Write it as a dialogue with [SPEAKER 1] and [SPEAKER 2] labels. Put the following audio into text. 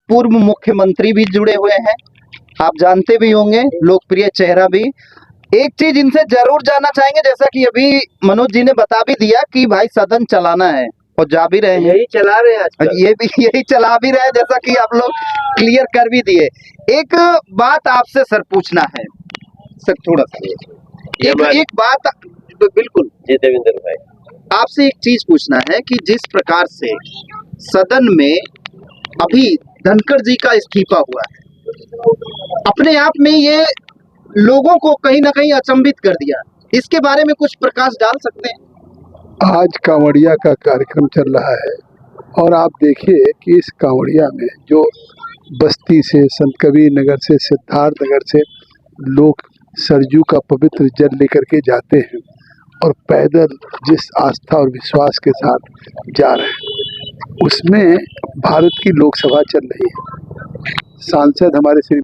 [SPEAKER 1] पूर्व मुख्यमंत्री भी जुड़े हुए हैं, आप जानते भी होंगे, लोकप्रिय चेहरा भी। एक चीज इनसे जरूर जानना चाहेंगे, जैसा कि अभी मनोज जी ने बता भी दिया कि भाई सदन चलाना है और जा भी रहे हैं,
[SPEAKER 2] यही चला रहे हैं आजकल।
[SPEAKER 1] ये भी यही चला भी रहे हैं, जैसा कि आप लोग क्लियर कर भी दिए। एक बात आपसे सर पूछना है सर, थोड़ा सा एक बात, बिल्कुल
[SPEAKER 2] जी देवेंद्र भाई,
[SPEAKER 1] आपसे एक चीज पूछना है कि जिस प्रकार से सदन में अभी धनखड़ जी का इस्तीफा हुआ है, अपने आप में ये लोगों को कहीं ना कहीं अचंभित कर दिया, इसके बारे में कुछ प्रकाश डाल सकते हैं?
[SPEAKER 3] आज कांवड़िया का कार्यक्रम चल रहा है और आप देखिए कि इस कांवड़िया में जो बस्ती से, संत कबीर नगर से, सिद्धार्थ नगर से लोग सरजू का पवित्र जल लेकर के जाते हैं और पैदल जिस आस्था और विश्वास के साथ जा रहे हैं, उसमें भारत की लोकसभा चल रही है। सांसद हमारे श्री